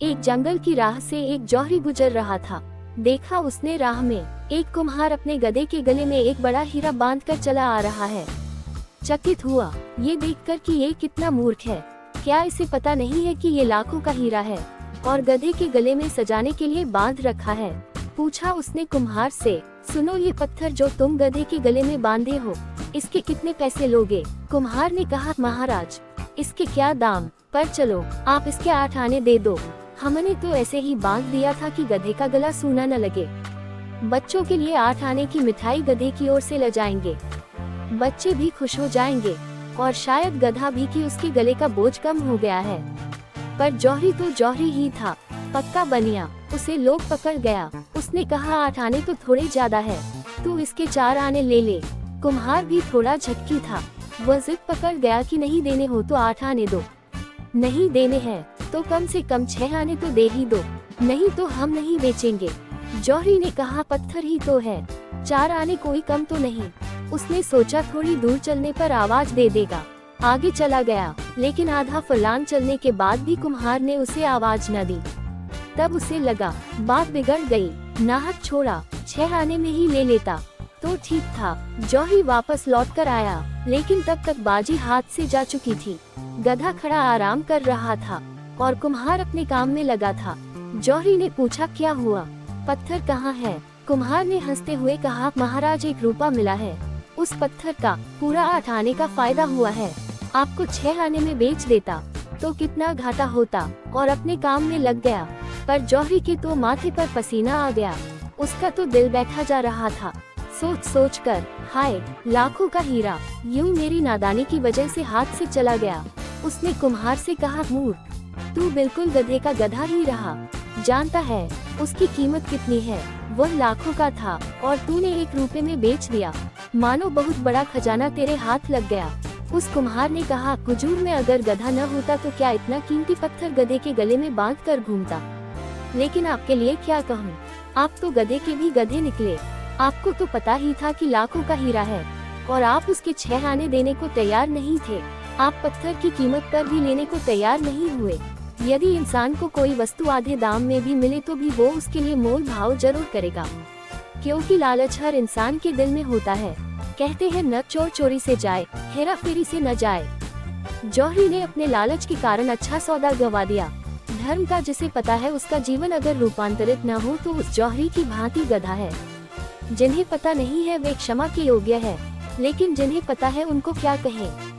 एक जंगल की राह से एक जौहरी गुजर रहा था। देखा उसने राह में एक कुम्हार अपने गधे के गले में एक बड़ा हीरा बांधकर चला आ रहा है। चकित हुआ ये देखकर कि ये कितना मूर्ख है। क्या इसे पता नहीं है कि ये लाखों का हीरा है और गधे के गले में सजाने के लिए बांध रखा है। पूछा उसने कुम्हार से, सुनो ये पत्थर जो तुम गधे के गले में बांधे हो, इसके कितने पैसे लोगे? कुम्हार ने कहा, महाराज इसके क्या दाम, पर चलो आप इसके 8 आने दे दो। हमने तो ऐसे ही बांध दिया था कि गधे का गला सूना न लगे। बच्चों के लिए 8 आने की मिठाई गधे की ओर से ले जाएंगे, बच्चे भी खुश हो जाएंगे और शायद गधा भी कि उसके गले का बोझ कम हो गया है। पर जौहरी तो जौहरी ही था, पक्का बनिया। उसे लोग पकड़ गया। उसने कहा 8 आने तो थोड़े ज्यादा है, तू इसके 4 आने ले ले। कुम्हार भी थोड़ा झटकी था। वह जिद पकड़ गया कि नहीं देने हो तो 8 आने दो, नहीं देने हैं तो कम से कम 6 आने तो दे ही दो, नहीं तो हम नहीं बेचेंगे। जौहरी ने कहा, पत्थर ही तो है, 4 आने कोई कम तो नहीं। उसने सोचा थोड़ी दूर चलने पर आवाज दे देगा। आगे चला गया, लेकिन आधा फरलांग चलने के बाद भी कुम्हार ने उसे आवाज न दी। तब उसे लगा बात बिगड़ गई, नाहक छोड़ा, 6 आने में ही ले लेता तो ठीक था। जौहरी वापस लौट कर आया, लेकिन तब तक बाजी हाथ से जा चुकी थी। गधा खड़ा आराम कर रहा था और कुम्हार अपने काम में लगा था। जौहरी ने पूछा, क्या हुआ, पत्थर कहाँ है? कुम्हार ने हंसते हुए कहा, महाराज 1 रुपया मिला है, उस पत्थर का पूरा 8 आने का फायदा हुआ है। आपको 6 आने में बेच देता तो कितना घाटा होता, और अपने काम में लग गया। पर जौहरी के तो माथे पर पसीना आ गया, उसका तो दिल बैठा जा रहा था। सोच सोच कर, हाय लाखों का हीरा यूं मेरी नादानी की वजह से हाथ से चला गया। उसने कुम्हार से कहा, मूर्ख तू बिल्कुल गधे का गधा ही रहा। जानता है उसकी कीमत कितनी है? वह लाखों का था और तूने 1 रुपए में बेच दिया, मानो बहुत बड़ा खजाना तेरे हाथ लग गया। उस कुम्हार ने कहा, हुजूर में अगर गधा न होता तो क्या इतना कीमती पत्थर गधे के गले में बांध कर घूमता। लेकिन आपके लिए क्या कहूँ, आप तो गधे के भी गधे निकले। आपको तो पता ही था कि लाखों का हीरा है और आप उसके 6 आने देने को तैयार नहीं थे। आप पत्थर की कीमत पर भी लेने को तैयार नहीं हुए। यदि इंसान को कोई वस्तु आधे दाम में भी मिले तो भी वो उसके लिए मोल भाव जरूर करेगा, क्योंकि लालच हर इंसान के दिल में होता है। कहते हैं न चोर चोरी से जाए, हेरा फेरी से न जाए। जौहरी ने अपने लालच के कारण अच्छा सौदा गवा दिया। धर्म का जिसे पता है उसका जीवन अगर रूपांतरित न हो तो उस जौहरी की भांति गधा है। जिन्हें पता नहीं है वे क्षमा के योग्य है, लेकिन जिन्हें पता है उनको क्या कहें।